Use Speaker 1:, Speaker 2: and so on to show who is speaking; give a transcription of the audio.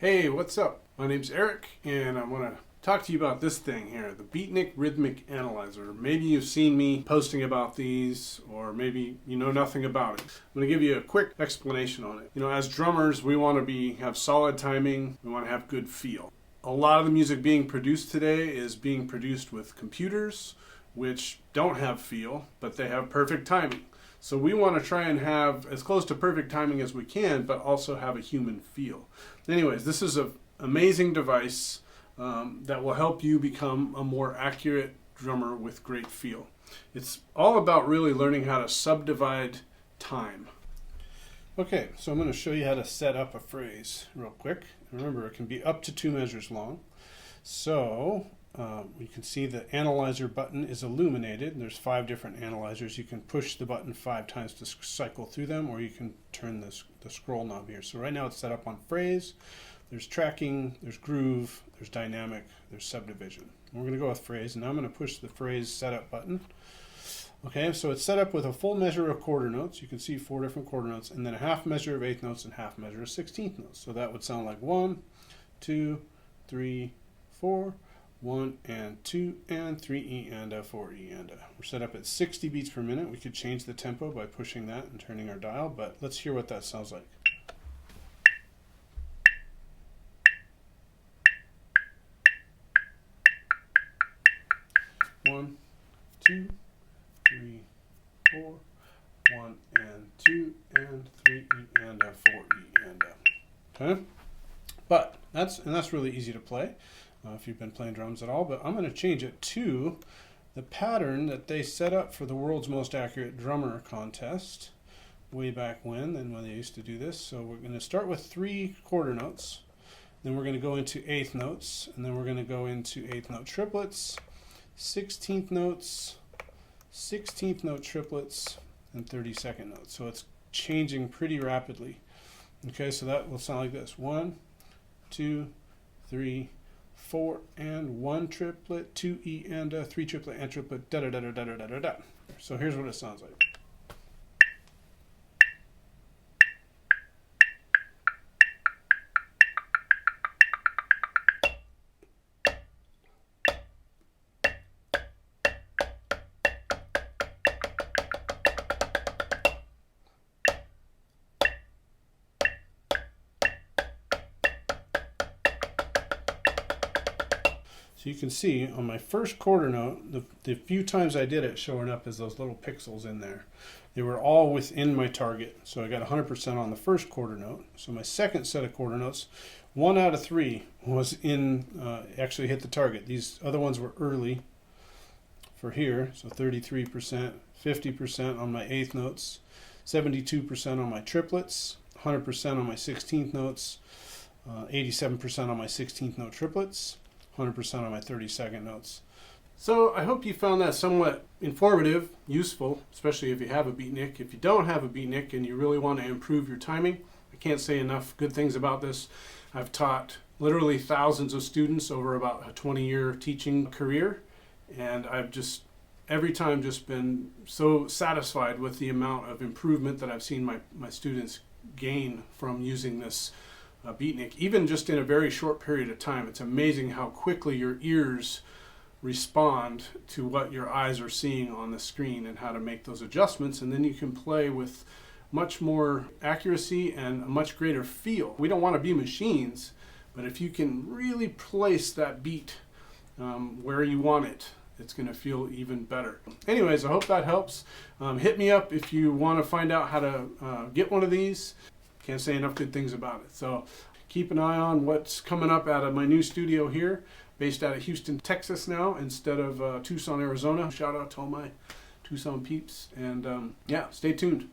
Speaker 1: Hey, what's up? My name's Eric, and I want to talk to you about this thing here, the Beatnik Rhythmic Analyzer. Maybe you've seen me posting about these, or maybe you know nothing about it. I'm going to give you a quick explanation on it. As drummers, we want to have solid timing, we want to have good feel. A lot of the music being produced today is being produced with computers, which don't have feel, but they have perfect timing. So we want to try and have as close to perfect timing as we can, but also have a human feel. Anyways, this is an amazing device that will help you become a more accurate drummer with great feel. It's all about really learning how to subdivide time. Okay, so I'm going to show you how to set up a phrase real quick. Remember, it can be up to 2 measures long. So you can see the analyzer button is illuminated. There's 5 different analyzers. You can push the button 5 times to cycle through them, or you can turn the scroll knob here. So right now it's set up on phrase. There's tracking, there's groove, there's dynamic, there's subdivision. We're going to go with phrase, and now I'm going to push the phrase setup button. Okay, so it's set up with a full measure of quarter notes. You can see 4 different quarter notes, and then a half measure of 1/8 notes and half measure of 16th notes. So that would sound like 1, 2, 3, 4. 1 and 2 and 3 E and a 4 E and a. We're set up at 60 beats per minute. We could change the tempo by pushing that and turning our dial, but let's hear what that sounds like. One, 2, 3, 4. 1 and 2 and 3 E and a 4 E and a. Okay, but that's really easy to play. If you've been playing drums at all, but I'm going to change it to the pattern that they set up for the world's most accurate drummer contest way back when they used to do this. So we're going to start with 3 quarter notes, then we're going to go into 1/8 notes, and then we're going to go into 1/8 note triplets, 16th notes, 16th note triplets, and 32nd notes. So it's changing pretty rapidly. Okay, so that will sound like this: 1, 2, 3, 4 and 1 triplet, 2 E and a 3 triplet and triplet, da da da da da da da da. So here's what it sounds like. So you can see on my first quarter note, the few times I did it showing up as those little pixels in there. They were all within my target. So I got 100% on the first quarter note. So my second set of quarter notes, 1 out of 3 was actually hit the target. These other ones were early for here. So 33%, 50% on my 1/8 notes, 72% on my triplets, 100% on my 16th notes, 87% on my 16th note triplets, 100% on my 32nd notes. So I hope you found that somewhat informative, useful, especially if you have a Beatnik. If you don't have a Beatnik and you really want to improve your timing, I can't say enough good things about this. I've taught literally thousands of students over about a 20-year teaching career, and I've just every time just been so satisfied with the amount of improvement that I've seen my students gain from using this Beatnik, even just in a very short period of time. It's amazing how quickly your ears respond to what your eyes are seeing on the screen and how to make those adjustments, and then you can play with much more accuracy and a much greater feel. We don't want to be machines, but if you can really place that beat where you want it, it's going to feel even better. Anyways, I hope that helps. Hit me up if you want to find out how to get one of these. Can't say enough good things about it. So keep an eye on what's coming up out of my new studio here, based out of Houston, Texas now, instead of Tucson, Arizona. Shout out to all my Tucson peeps. And yeah, stay tuned.